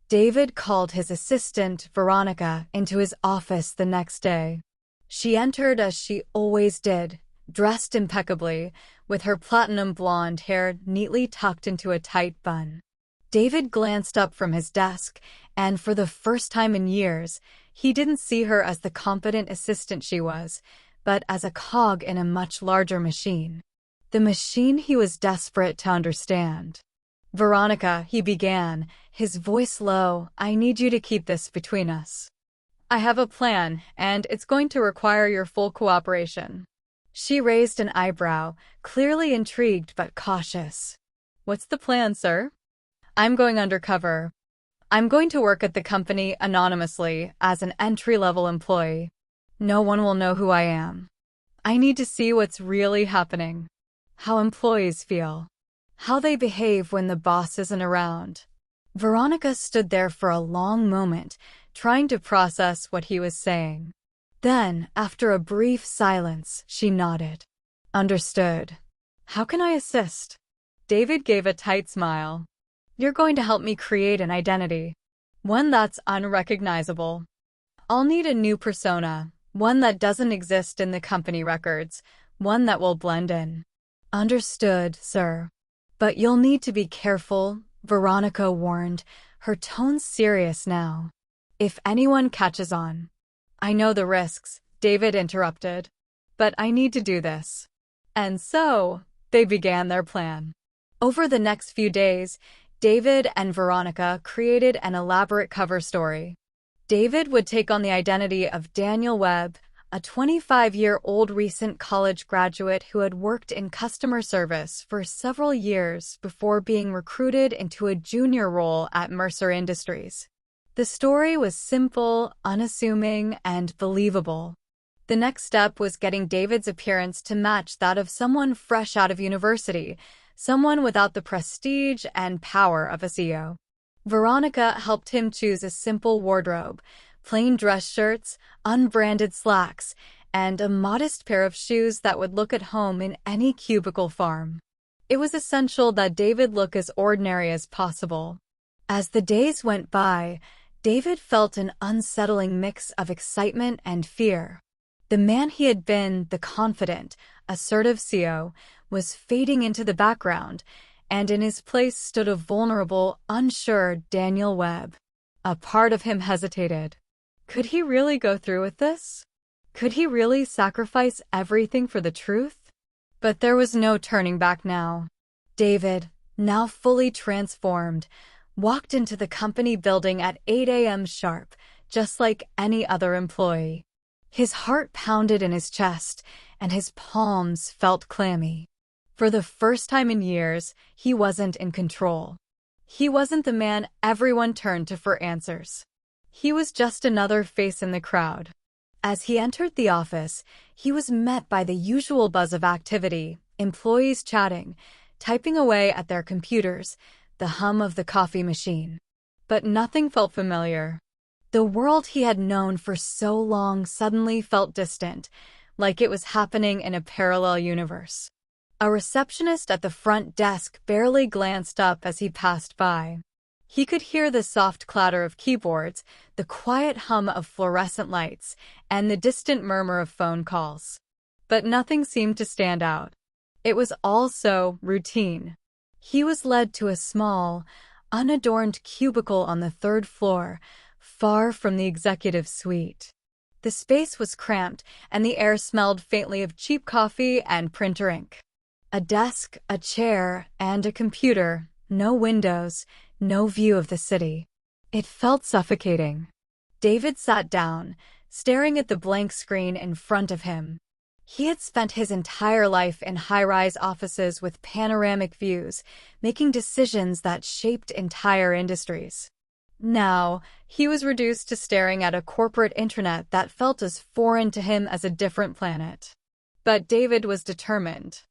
David called his assistant, Veronica, into his office the next day. She entered as she always did, dressed impeccably, with her platinum blonde hair neatly tucked into a tight bun. David glanced up from his desk, and for the first time in years, he didn't see her as the competent assistant she was, but as a cog in a much larger machine. The machine he was desperate to understand. "Veronica," he began, his voice low, "I need you to keep this between us. I have a plan, and it's going to require your full cooperation." She raised an eyebrow, clearly intrigued but cautious. "What's the plan, sir?" "I'm going undercover. I'm going to work at the company anonymously as an entry-level employee. No one will know who I am. I need to see what's really happening. How employees feel. How they behave when the boss isn't around." Veronica stood there for a long moment, trying to process what he was saying. Then, after a brief silence, she nodded. "Understood. How can I assist?" David gave a tight smile. "You're going to help me create an identity. One that's unrecognizable. I'll need a new persona, one that doesn't exist in the company records, one that will blend in." "Understood, sir. But you'll need to be careful," Veronica warned, her tone serious now. "If anyone catches on." "I know the risks," David interrupted. "But I need to do this." And so, they began their plan. Over the next few days, David and Veronica created an elaborate cover story. David would take on the identity of Daniel Webb, a 25-year-old recent college graduate who had worked in customer service for several years before being recruited into a junior role at Mercer Industries. The story was simple, unassuming, and believable. The next step was getting David's appearance to match that of someone fresh out of university, someone without the prestige and power of a CEO. Veronica helped him choose a simple wardrobe, plain dress shirts, unbranded slacks, and a modest pair of shoes that would look at home in any cubicle farm. It was essential that David look as ordinary as possible. As the days went by, David felt an unsettling mix of excitement and fear. The man he had been, the confident, assertive CEO, was fading into the background, and in his place stood a vulnerable, unsure Daniel Webb. A part of him hesitated. Could he really go through with this? Could he really sacrifice everything for the truth? But there was no turning back now. David, now fully transformed, walked into the company building at 8 a.m. sharp, just like any other employee. His heart pounded in his chest, and his palms felt clammy. For the first time in years, he wasn't in control. He wasn't the man everyone turned to for answers. He was just another face in the crowd. As he entered the office, he was met by the usual buzz of activity, employees chatting, typing away at their computers, the hum of the coffee machine. But nothing felt familiar. The world he had known for so long suddenly felt distant, like it was happening in a parallel universe. A receptionist at the front desk barely glanced up as he passed by. He could hear the soft clatter of keyboards, the quiet hum of fluorescent lights, and the distant murmur of phone calls. But nothing seemed to stand out. It was all so routine. He was led to a small, unadorned cubicle on the third floor, far from the executive suite. The space was cramped, and the air smelled faintly of cheap coffee and printer ink. A desk, a chair, and a computer, no windows, no view of the city. It felt suffocating. David sat down, staring at the blank screen in front of him. He had spent his entire life in high-rise offices with panoramic views, making decisions that shaped entire industries. Now, he was reduced to staring at a corporate intranet that felt as foreign to him as a different planet. But David was determined.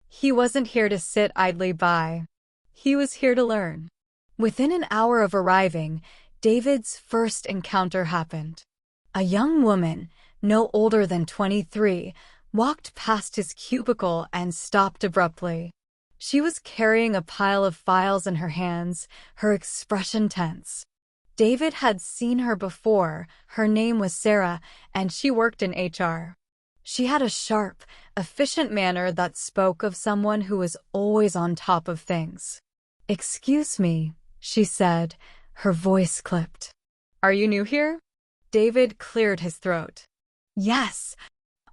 He wasn't here to sit idly by. He was here to learn. Within an hour of arriving, David's first encounter happened. A young woman, no older than 23, walked past his cubicle and stopped abruptly. She was carrying a pile of files in her hands, her expression tense. David had seen her before. Her name was Sarah, and she worked in HR. She had a sharp, efficient manner that spoke of someone who was always on top of things. "Excuse me," she said, her voice clipped. "Are you new here?" David cleared his throat. "Yes,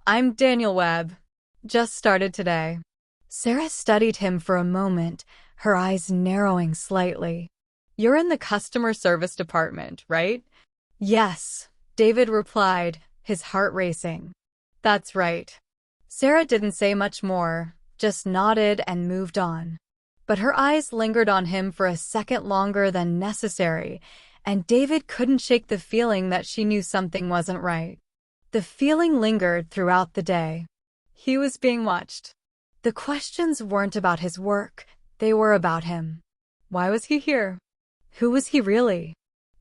I'm Daniel Webb. Just started today." Sarah studied him for a moment, her eyes narrowing slightly. "You're in the customer service department, right?" "Yes," David replied, his heart racing. "That's right." Sarah didn't say much more, just nodded and moved on. But her eyes lingered on him for a second longer than necessary, and David couldn't shake the feeling that she knew something wasn't right. The feeling lingered throughout the day. He was being watched. The questions weren't about his work, they were about him. Why was he here? Who was he really?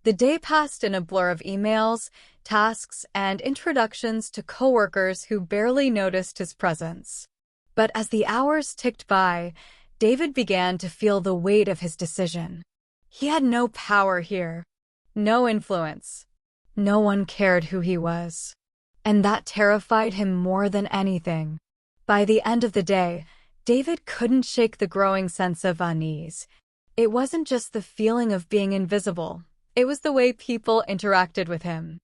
The day passed in a blur of emails, tasks, and introductions to coworkers who barely noticed his presence. But as the hours ticked by, David began to feel the weight of his decision. He had no power here, no influence. No one cared who he was. And that terrified him more than anything. By the end of the day, David couldn't shake the growing sense of unease. It wasn't just the feeling of being invisible. It was the way people interacted with him.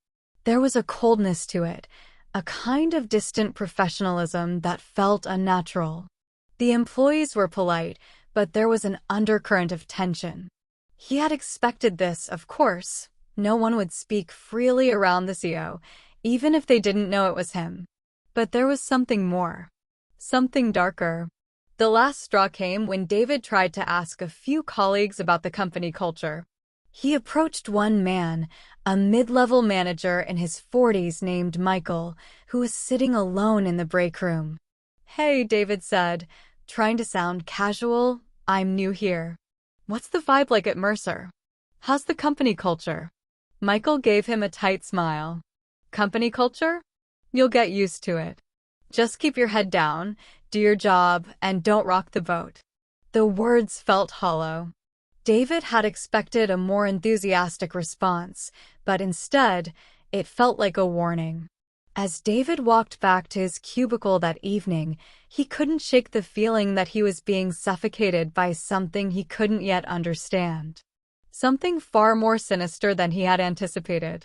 There was a coldness to it, a kind of distant professionalism that felt unnatural. The employees were polite, but there was an undercurrent of tension. He had expected this, of course. No one would speak freely around the CEO, even if they didn't know it was him. But there was something more. Something darker. The last straw came when David tried to ask a few colleagues about the company culture. He approached one man, a mid-level manager in his 40s named Michael, who was sitting alone in the break room. "Hey," David said, trying to sound casual, "I'm new here. What's the vibe like at Mercer? How's the company culture?" Michael gave him a tight smile. "Company culture? You'll get used to it. Just keep your head down, do your job, and don't rock the boat." The words felt hollow. David had expected a more enthusiastic response, but instead, it felt like a warning. As David walked back to his cubicle that evening, he couldn't shake the feeling that he was being suffocated by something he couldn't yet understand. Something far more sinister than he had anticipated.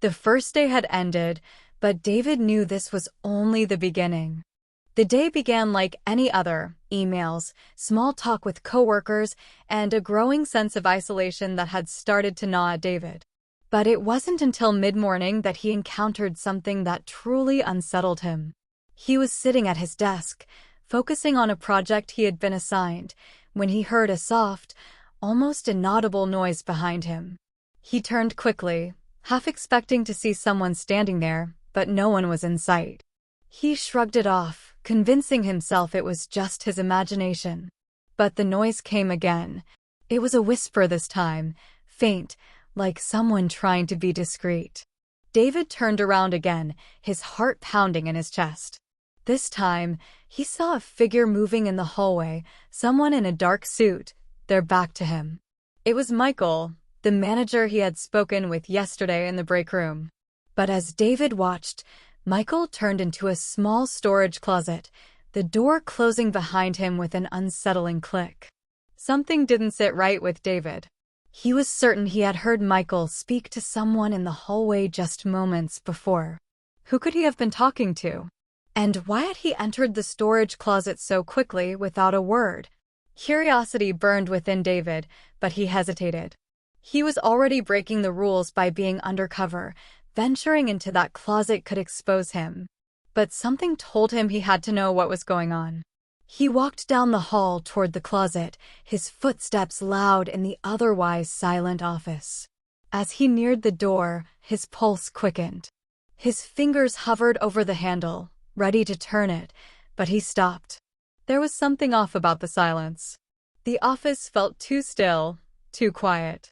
The first day had ended, but David knew this was only the beginning. The day began like any other: emails, small talk with coworkers, and a growing sense of isolation that had started to gnaw at David. But it wasn't until mid-morning that he encountered something that truly unsettled him. He was sitting at his desk, focusing on a project he had been assigned, when he heard a soft, almost inaudible noise behind him. He turned quickly, half expecting to see someone standing there, but no one was in sight. He shrugged it off, convincing himself it was just his imagination. But the noise came again. It was a whisper this time, faint, like someone trying to be discreet. David turned around again, his heart pounding in his chest. This time, he saw a figure moving in the hallway, someone in a dark suit, their back to him. It was Michael, the manager he had spoken with yesterday in the break room. But as David watched, Michael turned into a small storage closet, the door closing behind him with an unsettling click. Something didn't sit right with David. He was certain he had heard Michael speak to someone in the hallway just moments before. Who could he have been talking to? And why had he entered the storage closet so quickly without a word? Curiosity burned within David, but he hesitated. He was already breaking the rules by being undercover. Venturing into that closet could expose him. But something told him he had to know what was going on. He walked down the hall toward the closet, his footsteps loud in the otherwise silent office. As he neared the door, his pulse quickened. His fingers hovered over the handle, ready to turn it, but he stopped. There was something off about the silence. The office felt too still, too quiet.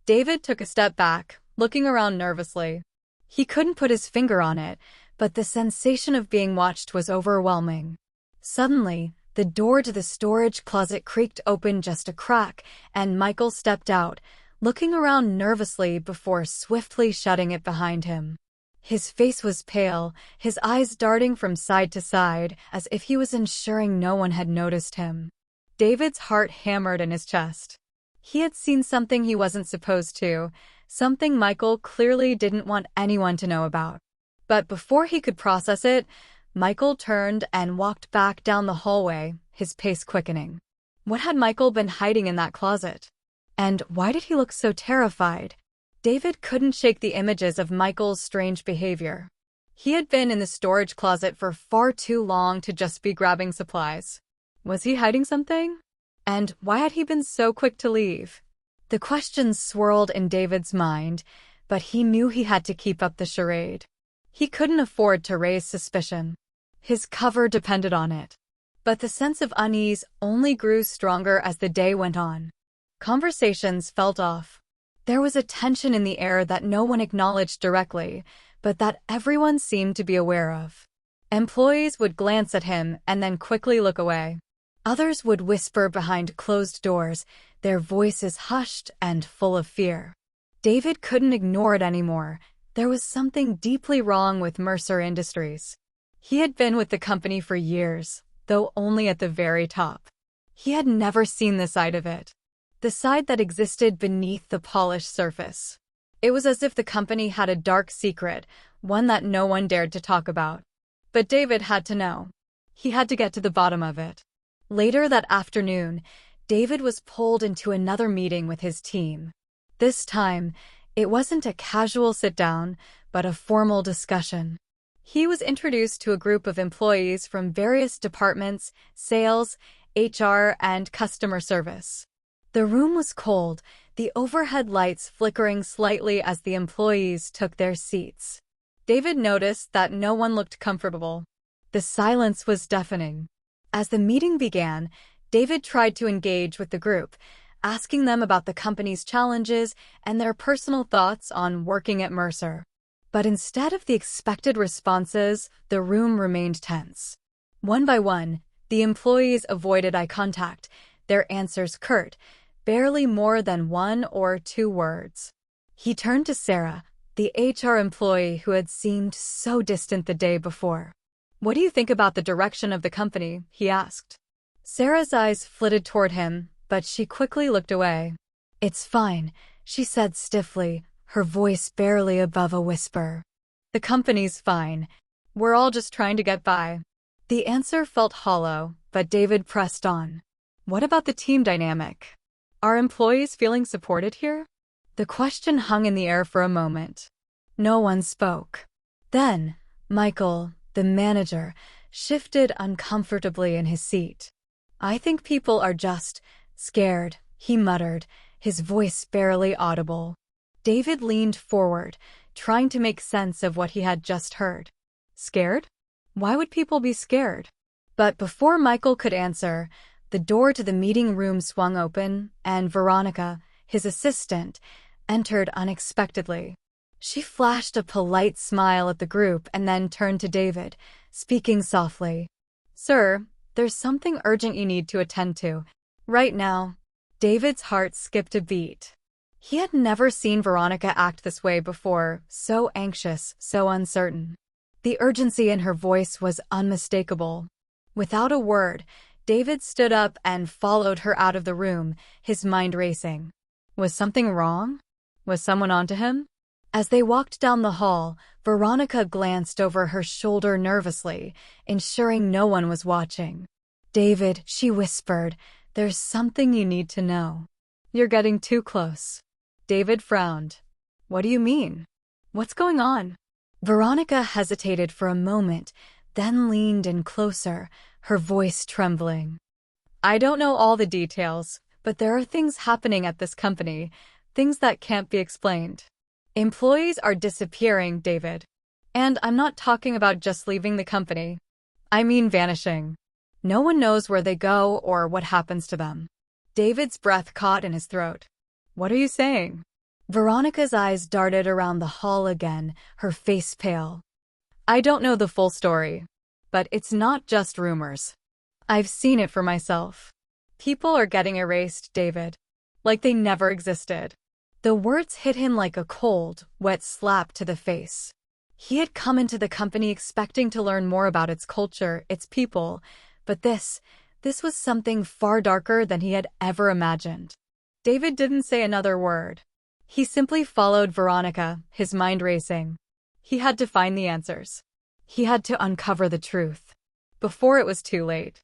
David took a step back, looking around nervously. He couldn't put his finger on it, but the sensation of being watched was overwhelming. Suddenly, the door to the storage closet creaked open just a crack, and Michael stepped out, looking around nervously before swiftly shutting it behind him. His face was pale, his eyes darting from side to side, as if he was ensuring no one had noticed him. David's heart hammered in his chest. He had seen something he wasn't supposed to, something Michael clearly didn't want anyone to know about. But before he could process it, Michael turned and walked back down the hallway, his pace quickening. What had Michael been hiding in that closet? And why did he look so terrified? David couldn't shake the images of Michael's strange behavior. He had been in the storage closet for far too long to just be grabbing supplies. Was he hiding something? And why had he been so quick to leave? The questions swirled in David's mind, but he knew he had to keep up the charade. He couldn't afford to raise suspicion. His cover depended on it. But the sense of unease only grew stronger as the day went on. Conversations felt off. There was a tension in the air that no one acknowledged directly, but that everyone seemed to be aware of. Employees would glance at him and then quickly look away. Others would whisper behind closed doors, their voices hushed and full of fear. David couldn't ignore it anymore. There was something deeply wrong with Mercer Industries. He had been with the company for years, though only at the very top. He had never seen the side of it. The side that existed beneath the polished surface. It was as if the company had a dark secret, one that no one dared to talk about. But David had to know. He had to get to the bottom of it. Later that afternoon, David was pulled into another meeting with his team. This time, it wasn't a casual sit-down, but a formal discussion. He was introduced to a group of employees from various departments, sales, HR, and customer service. The room was cold, the overhead lights flickering slightly as the employees took their seats. David noticed that no one looked comfortable. The silence was deafening. As the meeting began, David tried to engage with the group, asking them about the company's challenges and their personal thoughts on working at Mercer. But instead of the expected responses, the room remained tense. One by one, the employees avoided eye contact, their answers curt, barely more than 1 or 2 words. He turned to Sarah, the HR employee who had seemed so distant the day before. "What do you think about the direction of the company?" he asked. Sarah's eyes flitted toward him, but she quickly looked away. "It's fine," she said stiffly, her voice barely above a whisper. "The company's fine. We're all just trying to get by." The answer felt hollow, but David pressed on. "What about the team dynamic? Are employees feeling supported here?" The question hung in the air for a moment. No one spoke. Then, Michael, the manager, shifted uncomfortably in his seat. "I think people are just scared," he muttered, his voice barely audible. David leaned forward, trying to make sense of what he had just heard. Scared? Why would people be scared? But before Michael could answer, the door to the meeting room swung open, and Veronica, his assistant, entered unexpectedly. She flashed a polite smile at the group and then turned to David, speaking softly. "Sir, there's something urgent you need to attend to. Right now." David's heart skipped a beat. He had never seen Veronica act this way before, so anxious, so uncertain. The urgency in her voice was unmistakable. Without a word, David stood up and followed her out of the room, his mind racing. Was something wrong? Was someone onto him? As they walked down the hall, Veronica glanced over her shoulder nervously, ensuring no one was watching. "David," she whispered, "there's something you need to know." "You're getting too close." David frowned. "What do you mean? What's going on?" Veronica hesitated for a moment, then leaned in closer, her voice trembling. "I don't know all the details, but there are things happening at this company, things that can't be explained. Employees are disappearing, David. And I'm not talking about just leaving the company. I mean vanishing. No one knows where they go or what happens to them." David's breath caught in his throat. "What are you saying?" Veronica's eyes darted around the hall again, her face pale. "I don't know the full story, but it's not just rumors. I've seen it for myself. People are getting erased, David. Like they never existed. The words hit him like a cold, wet slap to the face. He had come into the company expecting to learn more about its culture, its people, but this was something far darker than he had ever imagined. David didn't say another word. He simply followed Veronica, his mind racing. He had to find the answers. He had to uncover the truth before it was too late.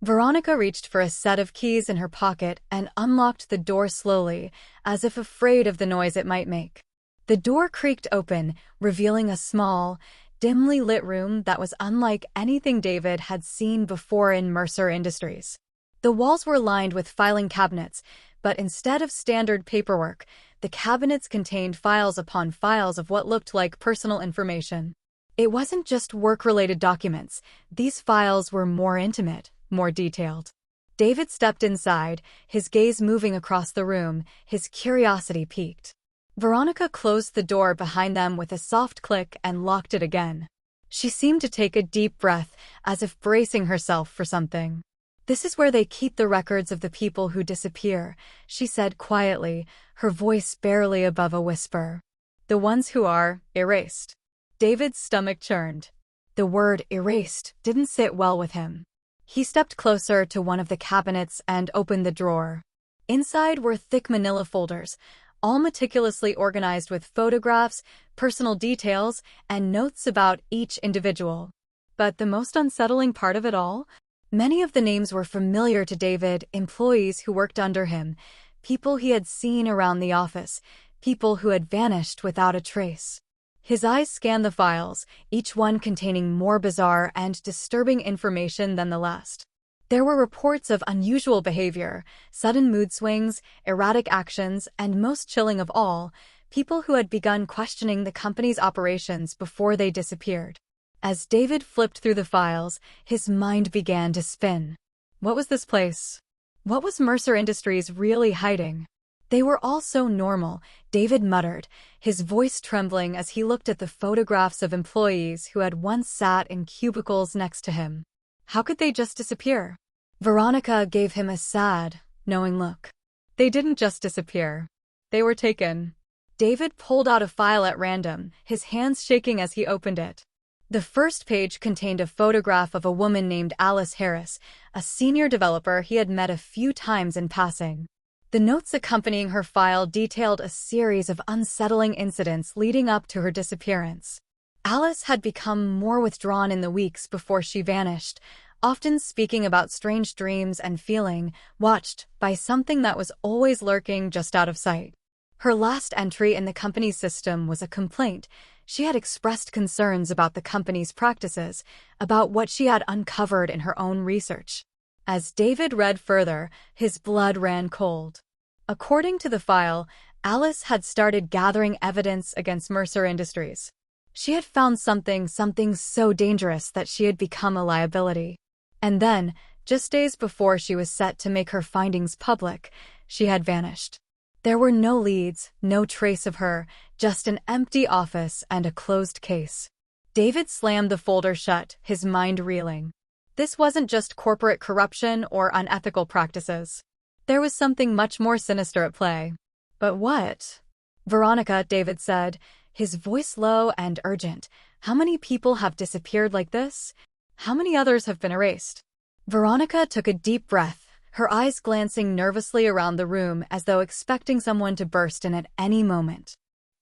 Veronica reached for a set of keys in her pocket and unlocked the door slowly, as if afraid of the noise it might make. The door creaked open, revealing a small, dimly lit room that was unlike anything David had seen before in Mercer Industries. The walls were lined with filing cabinets, but instead of standard paperwork, the cabinets contained files upon files of what looked like personal information. It wasn't just work-related documents. These files were more intimate, more detailed. David stepped inside, his gaze moving across the room, his curiosity piqued. Veronica closed the door behind them with a soft click and locked it again. She seemed to take a deep breath, as if bracing herself for something. "This is where they keep the records of the people who disappear," she said quietly, her voice barely above a whisper. "The ones who are erased." David's stomach churned. The word erased didn't sit well with him. He stepped closer to one of the cabinets and opened the drawer. Inside were thick manila folders, all meticulously organized with photographs, personal details, and notes about each individual. But the most unsettling part of it all? Many of the names were familiar to David, employees who worked under him, people he had seen around the office, people who had vanished without a trace. His eyes scanned the files, each one containing more bizarre and disturbing information than the last. There were reports of unusual behavior, sudden mood swings, erratic actions, and most chilling of all, people who had begun questioning the company's operations before they disappeared. As David flipped through the files, his mind began to spin. What was this place? What was Mercer Industries really hiding? They were all so normal, David muttered, his voice trembling as he looked at the photographs of employees who had once sat in cubicles next to him. How could they just disappear? Veronica gave him a sad, knowing look. They didn't just disappear. They were taken. David pulled out a file at random, his hands shaking as he opened it. The first page contained a photograph of a woman named Alice Harris, a senior developer he had met a few times in passing. The notes accompanying her file detailed a series of unsettling incidents leading up to her disappearance. Alice had become more withdrawn in the weeks before she vanished, often speaking about strange dreams and feeling watched by something that was always lurking just out of sight. Her last entry in the company's system was a complaint. She had expressed concerns about the company's practices, about what she had uncovered in her own research. As David read further, his blood ran cold. According to the file, Alice had started gathering evidence against Mercer Industries. She had found something so dangerous that she had become a liability. And then, just days before she was set to make her findings public, she had vanished. There were no leads, no trace of her, just an empty office and a closed case. David slammed the folder shut, his mind reeling. This wasn't just corporate corruption or unethical practices. There was something much more sinister at play. But what? "Veronica," David said, his voice low and urgent. "How many people have disappeared like this? How many others have been erased?" Veronica took a deep breath, her eyes glancing nervously around the room as though expecting someone to burst in at any moment.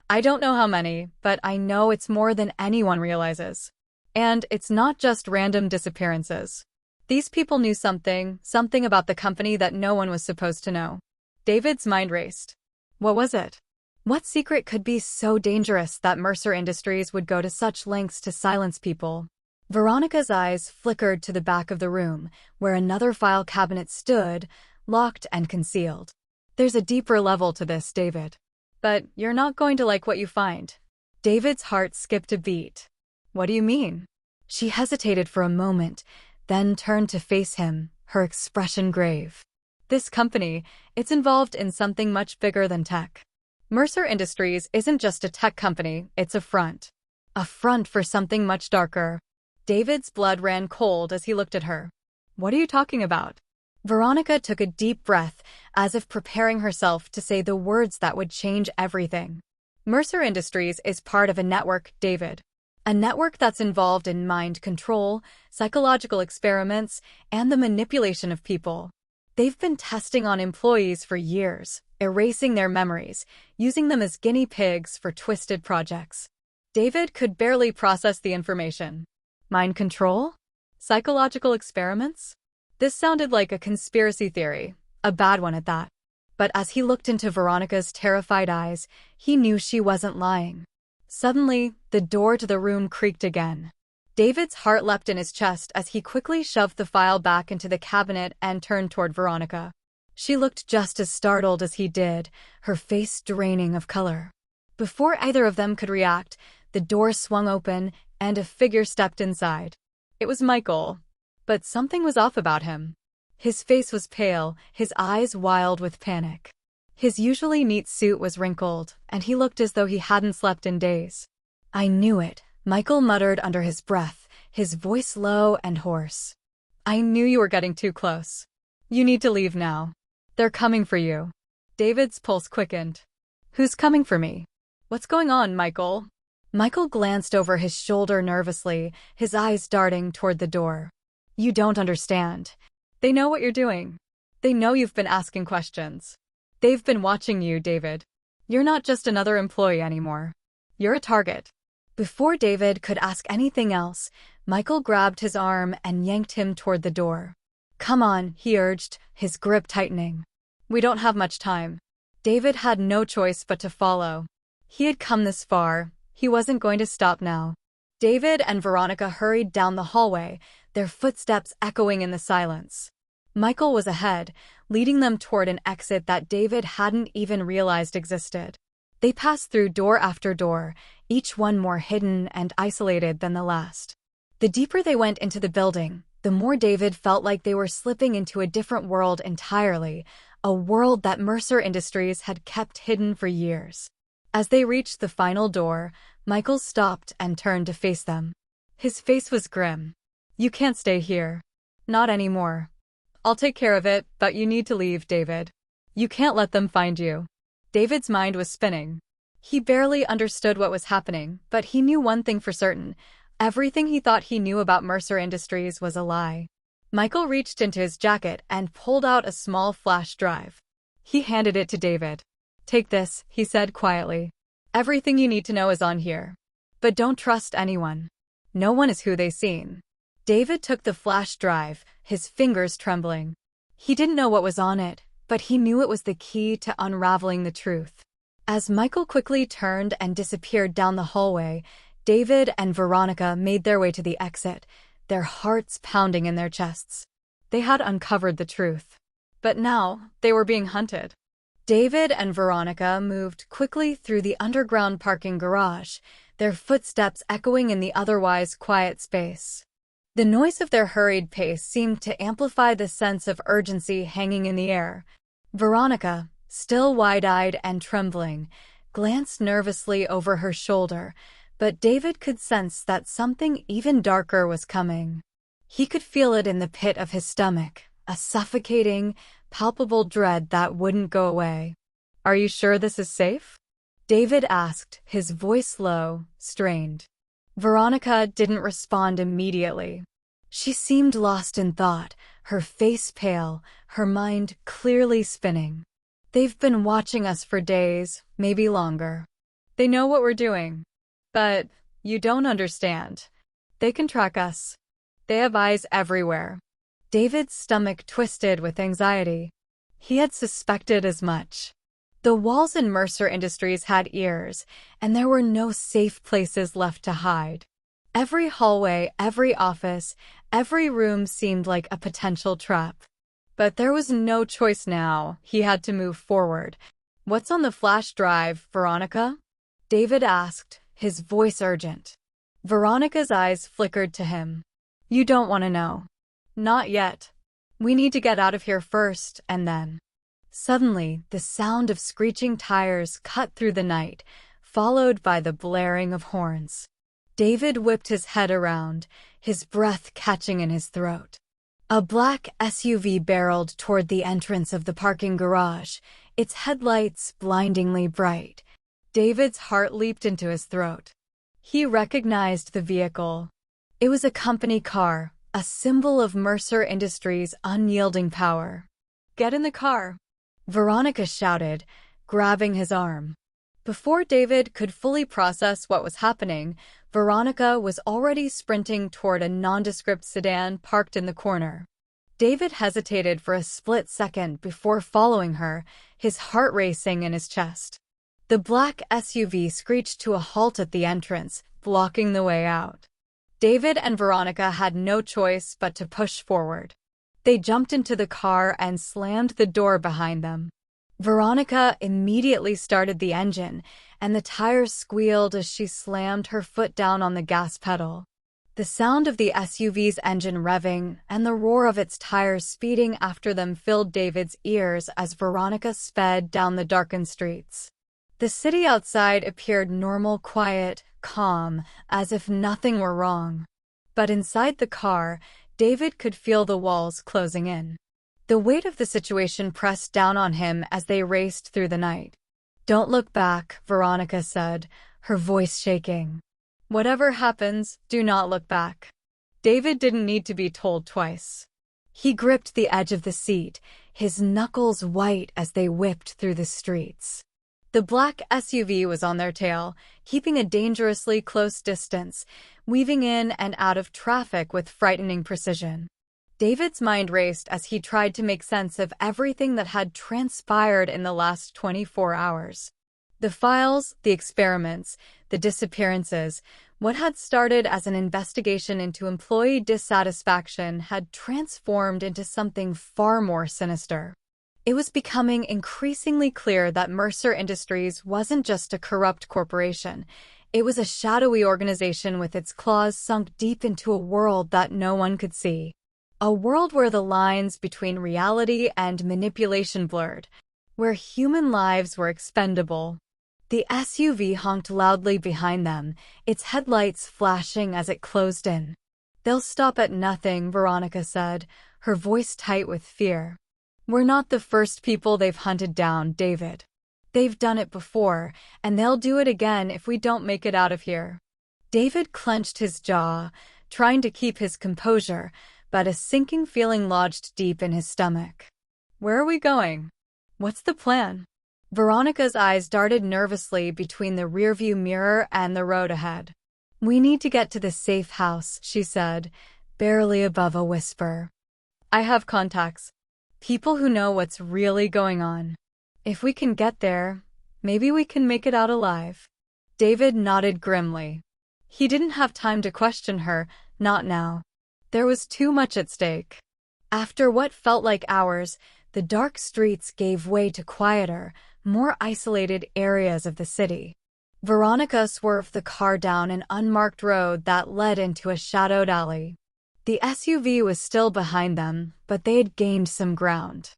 "I don't know how many, but I know it's more than anyone realizes. And it's not just random disappearances. These people knew something about the company that no one was supposed to know." David's mind raced. What was it? What secret could be so dangerous that Mercer Industries would go to such lengths to silence people? Veronica's eyes flickered to the back of the room, where another file cabinet stood, locked and concealed. "There's a deeper level to this, David. But you're not going to like what you find." David's heart skipped a beat. "What do you mean?" She hesitated for a moment, then turned to face him, her expression grave. "This company, it's involved in something much bigger than tech. Mercer Industries isn't just a tech company, it's a front. A front for something much darker." David's blood ran cold as he looked at her. "What are you talking about?" Veronica took a deep breath, as if preparing herself to say the words that would change everything. Mercer Industries is part of a network, David. A network that's involved in mind control, psychological experiments, and the manipulation of people. They've been testing on employees for years, erasing their memories, using them as guinea pigs for twisted projects. David could barely process the information. Mind control? Psychological experiments? This sounded like a conspiracy theory, a bad one at that. But as he looked into Veronica's terrified eyes, he knew she wasn't lying. Suddenly, the door to the room creaked again. David's heart leapt in his chest as he quickly shoved the file back into the cabinet and turned toward Veronica. She looked just as startled as he did, her face draining of color. Before either of them could react, the door swung open and a figure stepped inside. It was Michael. But something was off about him. His face was pale, his eyes wild with panic. His usually neat suit was wrinkled, and he looked as though he hadn't slept in days. "I knew it," Michael muttered under his breath, his voice low and hoarse. "I knew you were getting too close. You need to leave now. They're coming for you." David's pulse quickened. "Who's coming for me? What's going on, Michael?" Michael glanced over his shoulder nervously, his eyes darting toward the door. "You don't understand. They know what you're doing. They know you've been asking questions. They've been watching you, David. You're not just another employee anymore. You're a target." Before David could ask anything else, Michael grabbed his arm and yanked him toward the door. "Come on," he urged, his grip tightening. "We don't have much time." David had no choice but to follow. He had come this far. He wasn't going to stop now. David and Veronica hurried down the hallway, their footsteps echoing in the silence. Michael was ahead, leading them toward an exit that David hadn't even realized existed. They passed through door after door, each one more hidden and isolated than the last. The deeper they went into the building, the more David felt like they were slipping into a different world entirely, a world that Mercer Industries had kept hidden for years. As they reached the final door, Michael stopped and turned to face them. His face was grim. "You can't stay here. Not anymore. I'll take care of it, but you need to leave, David. You can't let them find you." David's mind was spinning. He barely understood what was happening, but he knew one thing for certain. Everything he thought he knew about Mercer Industries was a lie. Michael reached into his jacket and pulled out a small flash drive. He handed it to David. "Take this," he said quietly. "Everything you need to know is on here. But don't trust anyone. No one is who they seem." David took the flash drive, his fingers trembling. He didn't know what was on it, but he knew it was the key to unraveling the truth. As Michael quickly turned and disappeared down the hallway, David and Veronica made their way to the exit, their hearts pounding in their chests. They had uncovered the truth. But now, they were being hunted. David and Veronica moved quickly through the underground parking garage, their footsteps echoing in the otherwise quiet space. The noise of their hurried pace seemed to amplify the sense of urgency hanging in the air. Veronica, still wide-eyed and trembling, glanced nervously over her shoulder, but David could sense that something even darker was coming. He could feel it in the pit of his stomach, a suffocating, palpable dread that wouldn't go away. "Are you sure this is safe?" David asked, his voice low, strained. Veronica didn't respond immediately. She seemed lost in thought, her face pale, her mind clearly spinning. "They've been watching us for days, maybe longer. They know what we're doing. But you don't understand. They can track us. They have eyes everywhere." David's stomach twisted with anxiety. He had suspected as much. The walls in Mercer Industries had ears, and there were no safe places left to hide. Every hallway, every office, every room seemed like a potential trap. But there was no choice now. He had to move forward. "What's on the flash drive, Veronica?" David asked, his voice urgent. Veronica's eyes flickered to him. "You don't want to know." "Not yet. We need to get out of here first, and then." Suddenly, the sound of screeching tires cut through the night, followed by the blaring of horns. David whipped his head around, his breath catching in his throat. A black SUV barreled toward the entrance of the parking garage, its headlights blindingly bright. David's heart leaped into his throat. He recognized the vehicle. It was a company car, a symbol of Mercer Industries' unyielding power. "Get in the car," Veronica shouted, grabbing his arm. Before David could fully process what was happening, Veronica was already sprinting toward a nondescript sedan parked in the corner. David hesitated for a split second before following her, his heart racing in his chest. The black SUV screeched to a halt at the entrance, blocking the way out. David and Veronica had no choice but to push forward. They jumped into the car and slammed the door behind them. Veronica immediately started the engine, and the tires squealed as she slammed her foot down on the gas pedal. The sound of the SUV's engine revving and the roar of its tires speeding after them filled David's ears as Veronica sped down the darkened streets. The city outside appeared normal, quiet, calm, as if nothing were wrong. But inside the car, David could feel the walls closing in. The weight of the situation pressed down on him as they raced through the night. "Don't look back," Veronica said, her voice shaking. "Whatever happens, do not look back." David didn't need to be told twice. He gripped the edge of the seat, his knuckles white as they whipped through the streets. The black SUV was on their tail, keeping a dangerously close distance, weaving in and out of traffic with frightening precision. David's mind raced as he tried to make sense of everything that had transpired in the last 24 hours. The files, the experiments, the disappearances, what had started as an investigation into employee dissatisfaction had transformed into something far more sinister. It was becoming increasingly clear that Mercer Industries wasn't just a corrupt corporation. It was a shadowy organization with its claws sunk deep into a world that no one could see. A world where the lines between reality and manipulation blurred, where human lives were expendable. The SUV honked loudly behind them, its headlights flashing as it closed in. "They'll stop at nothing," Veronica said, her voice tight with fear. "We're not the first people they've hunted down, David. They've done it before, and they'll do it again if we don't make it out of here." David clenched his jaw, trying to keep his composure, but a sinking feeling lodged deep in his stomach. "Where are we going? What's the plan?" Veronica's eyes darted nervously between the rearview mirror and the road ahead. "We need to get to the safe house," she said, barely above a whisper. "I have contacts. People who know what's really going on. If we can get there, maybe we can make it out alive." David nodded grimly. He didn't have time to question her, not now. There was too much at stake. After what felt like hours, the dark streets gave way to quieter, more isolated areas of the city. Veronica swerved the car down an unmarked road that led into a shadowed alley. The SUV was still behind them, but they had gained some ground.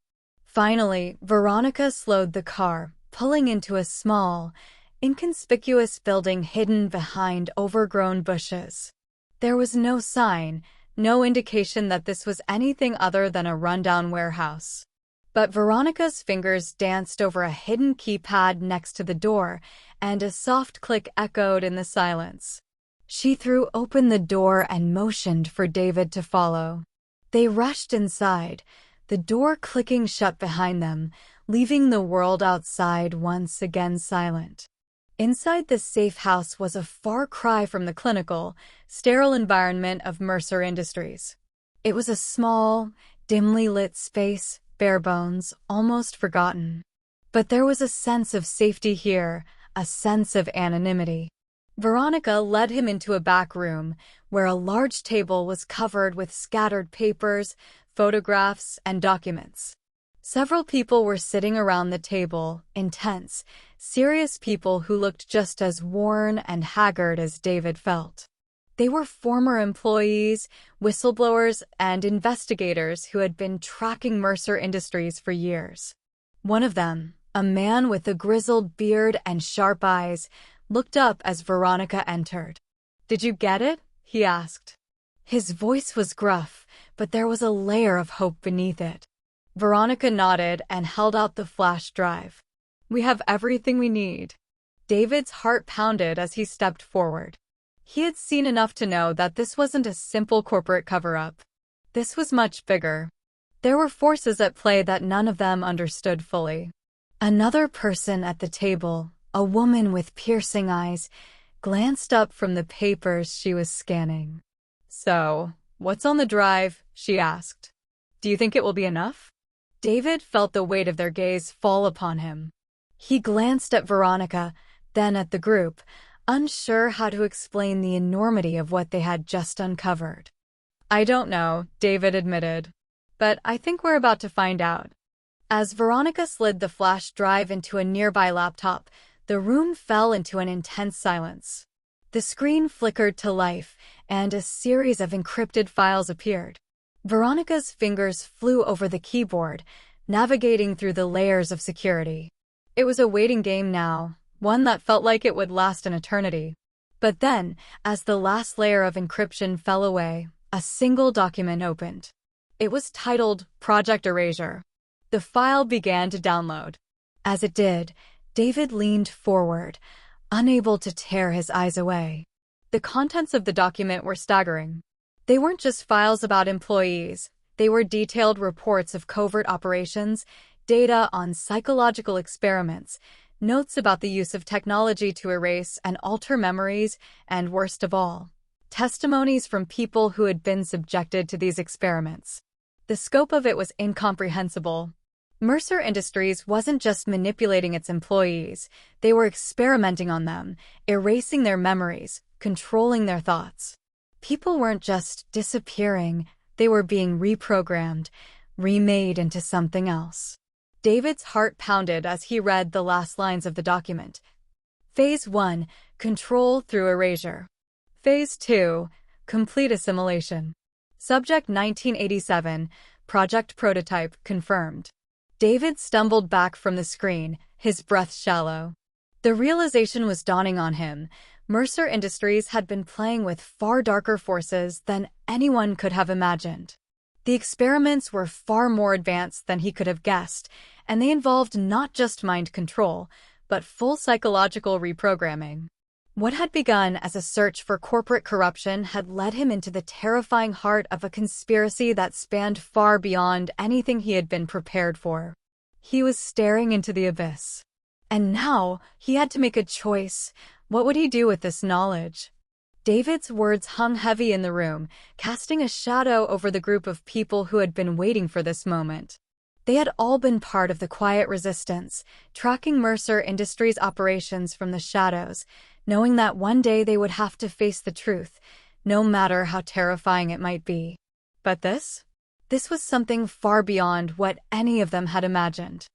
Finally, Veronica slowed the car, pulling into a small, inconspicuous building hidden behind overgrown bushes. There was no sign, no indication that this was anything other than a rundown warehouse. But Veronica's fingers danced over a hidden keypad next to the door, and a soft click echoed in the silence. She threw open the door and motioned for David to follow. They rushed inside, the door clicking shut behind them, leaving the world outside once again silent. Inside the safe house was a far cry from the clinical, sterile environment of Mercer Industries. It was a small, dimly lit space, bare bones, almost forgotten. But there was a sense of safety here, a sense of anonymity. Veronica led him into a back room, where a large table was covered with scattered papers, photographs, and documents. Several people were sitting around the table, intense, serious people who looked just as worn and haggard as David felt. They were former employees, whistleblowers, and investigators who had been tracking Mercer Industries for years. One of them, a man with a grizzled beard and sharp eyes, looked up as Veronica entered. "Did you get it?" he asked. His voice was gruff, but there was a layer of hope beneath it. Veronica nodded and held out the flash drive. "We have everything we need." David's heart pounded as he stepped forward. He had seen enough to know that this wasn't a simple corporate cover-up. This was much bigger. There were forces at play that none of them understood fully. Another person at the table, a woman with piercing eyes, glanced up from the papers she was scanning. "So, what's on the drive?" she asked. "Do you think it will be enough?" David felt the weight of their gaze fall upon him. He glanced at Veronica, then at the group, unsure how to explain the enormity of what they had just uncovered. "I don't know," David admitted. "But I think we're about to find out." As Veronica slid the flash drive into a nearby laptop, the room fell into an intense silence. The screen flickered to life, and a series of encrypted files appeared. Veronica's fingers flew over the keyboard, navigating through the layers of security. It was a waiting game now, one that felt like it would last an eternity. But then, as the last layer of encryption fell away, a single document opened. It was titled Project Erasure. The file began to download. As it did, David leaned forward, unable to tear his eyes away. The contents of the document were staggering. They weren't just files about employees. They were detailed reports of covert operations, data on psychological experiments, notes about the use of technology to erase and alter memories, and worst of all, testimonies from people who had been subjected to these experiments. The scope of it was incomprehensible. Mercer Industries wasn't just manipulating its employees, they were experimenting on them, erasing their memories, controlling their thoughts. People weren't just disappearing, they were being reprogrammed, remade into something else. David's heart pounded as he read the last lines of the document. Phase 1, Control through Erasure. Phase 2, Complete Assimilation. Subject 1987, Project Prototype confirmed. David stumbled back from the screen, his breath shallow. The realization was dawning on him. Mercer Industries had been playing with far darker forces than anyone could have imagined. The experiments were far more advanced than he could have guessed, and they involved not just mind control, but full psychological reprogramming. What had begun as a search for corporate corruption had led him into the terrifying heart of a conspiracy that spanned far beyond anything he had been prepared for. He was staring into the abyss. And now, he had to make a choice. What would he do with this knowledge? David's words hung heavy in the room, casting a shadow over the group of people who had been waiting for this moment. They had all been part of the quiet resistance, tracking Mercer Industries' operations from the shadows, knowing that one day they would have to face the truth, no matter how terrifying it might be. But this was something far beyond what any of them had imagined.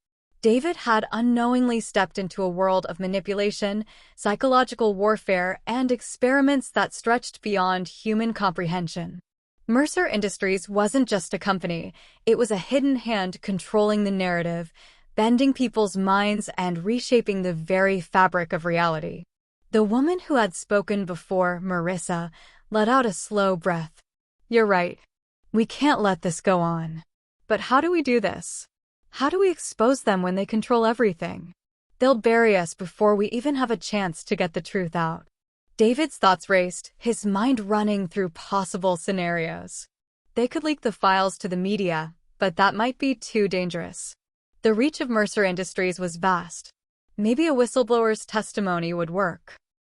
David had unknowingly stepped into a world of manipulation, psychological warfare, and experiments that stretched beyond human comprehension. Mercer Industries wasn't just a company, it was a hidden hand controlling the narrative, bending people's minds and reshaping the very fabric of reality. The woman who had spoken before, Marissa, let out a slow breath. "You're right. We can't let this go on. But how do we do this? How do we expose them when they control everything? They'll bury us before we even have a chance to get the truth out." David's thoughts raced, his mind running through possible scenarios. They could leak the files to the media, but that might be too dangerous. The reach of Mercer Industries was vast. Maybe a whistleblower's testimony would work.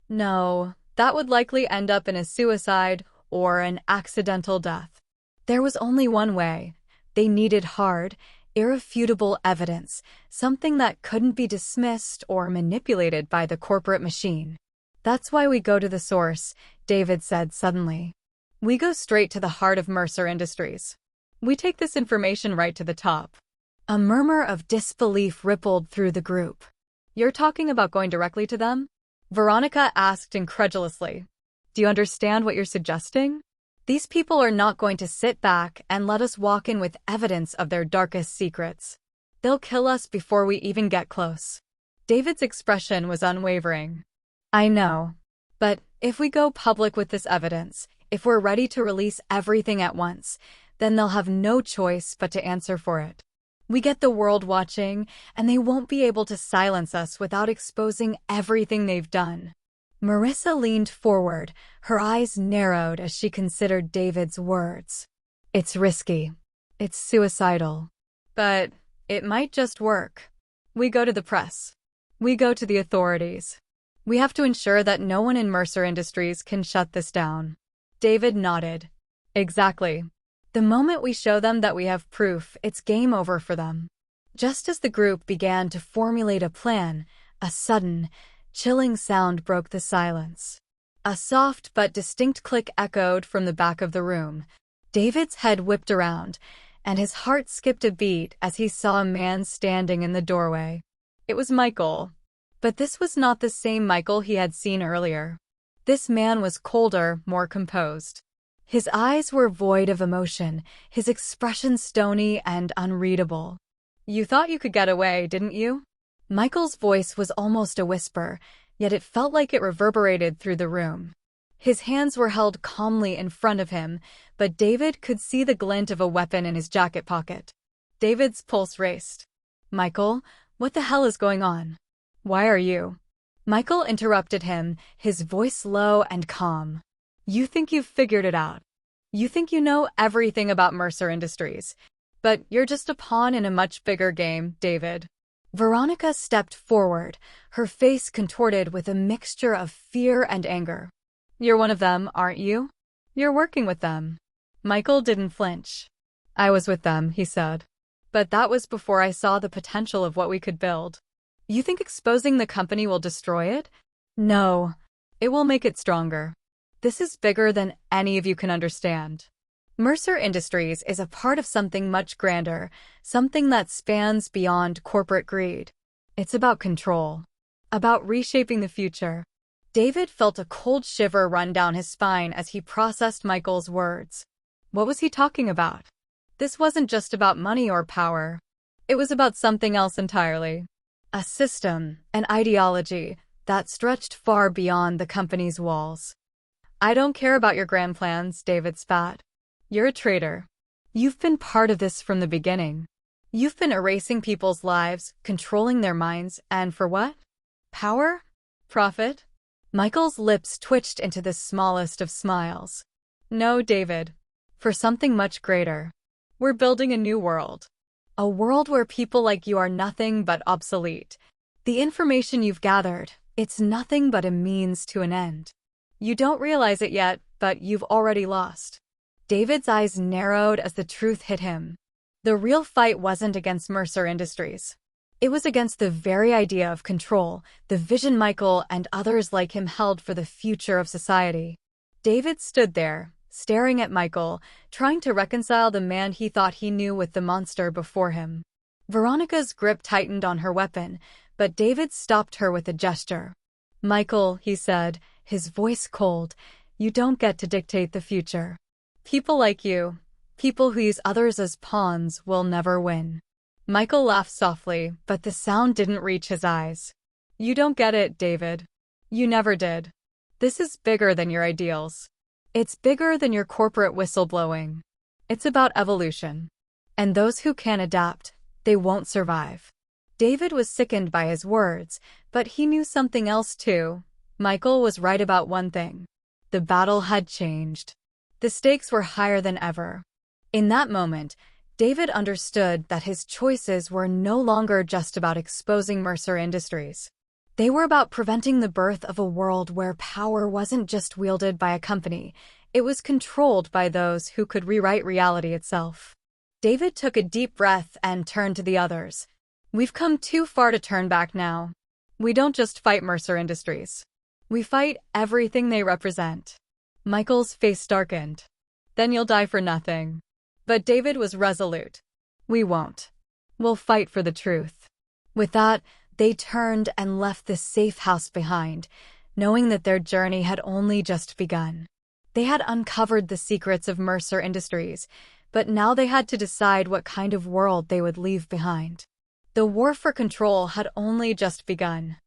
No, that would likely end up in a suicide or an accidental death. There was only one way. They needed hard, irrefutable evidence, something that couldn't be dismissed or manipulated by the corporate machine. "That's why we go to the source," David said suddenly. "We go straight to the heart of Mercer Industries. We take this information right to the top." A murmur of disbelief rippled through the group. "You're talking about going directly to them?" Veronica asked incredulously. "Do you understand what you're suggesting? These people are not going to sit back and let us walk in with evidence of their darkest secrets. They'll kill us before we even get close." David's expression was unwavering. "I know. But if we go public with this evidence, if we're ready to release everything at once, then they'll have no choice but to answer for it. We get the world watching, and they won't be able to silence us without exposing everything they've done. Marissa leaned forward, her eyes narrowed as she considered David's words. It's risky. It's suicidal. But it might just work. We go to the press. We go to the authorities. We have to ensure that no one in Mercer Industries can shut this down. David nodded. Exactly. The moment we show them that we have proof, it's game over for them. Just as the group began to formulate a plan, a sudden, chilling sound broke the silence. A soft but distinct click echoed from the back of the room. David's head whipped around, and his heart skipped a beat as he saw a man standing in the doorway. It was Michael. But this was not the same Michael he had seen earlier. This man was colder, more composed. His eyes were void of emotion, his expression stony and unreadable. You thought you could get away, didn't you? Michael's voice was almost a whisper, yet it felt like it reverberated through the room. His hands were held calmly in front of him, but David could see the glint of a weapon in his jacket pocket. David's pulse raced. Michael, what the hell is going on? Why are you? Michael interrupted him, his voice low and calm. You think you've figured it out. You think you know everything about Mercer Industries. But you're just a pawn in a much bigger game, David. Veronica stepped forward, her face contorted with a mixture of fear and anger. You're one of them, aren't you? You're working with them. Michael didn't flinch. I was with them, he said. But that was before I saw the potential of what we could build. You think exposing the company will destroy it? No. It will make it stronger. This is bigger than any of you can understand. Mercer Industries is a part of something much grander, something that spans beyond corporate greed. It's about control, about reshaping the future. David felt a cold shiver run down his spine as he processed Michael's words. What was he talking about? This wasn't just about money or power. It was about something else entirely. A system, an ideology, that stretched far beyond the company's walls. I don't care about your grand plans, David spat. You're a traitor. You've been part of this from the beginning. You've been erasing people's lives, controlling their minds, and for what? Power? Profit? Michael's lips twitched into the smallest of smiles. No, David. For something much greater. We're building a new world. A world where people like you are nothing but obsolete. The information you've gathered, it's nothing but a means to an end. You don't realize it yet, but you've already lost. David's eyes narrowed as the truth hit him. The real fight wasn't against Mercer Industries. It was against the very idea of control, the vision Michael and others like him held for the future of society. David stood there, staring at Michael, trying to reconcile the man he thought he knew with the monster before him. Veronica's grip tightened on her weapon, but David stopped her with a gesture. Michael, he said, his voice cold, you don't get to dictate the future. People like you, people who use others as pawns, will never win. Michael laughed softly, but the sound didn't reach his eyes. You don't get it, David. You never did. This is bigger than your ideals. It's bigger than your corporate whistleblowing. It's about evolution. And those who can't adapt, they won't survive. David was sickened by his words, but he knew something else too. Michael was right about one thing. The battle had changed. The stakes were higher than ever. In that moment, David understood that his choices were no longer just about exposing Mercer Industries. They were about preventing the birth of a world where power wasn't just wielded by a company, it was controlled by those who could rewrite reality itself. David took a deep breath and turned to the others. We've come too far to turn back now. We don't just fight Mercer Industries. We fight everything they represent. Michael's face darkened. Then you'll die for nothing. But David was resolute. We won't. We'll fight for the truth. With that, they turned and left the safe house behind, knowing that their journey had only just begun. They had uncovered the secrets of Mercer Industries, but now they had to decide what kind of world they would leave behind. The war for control had only just begun.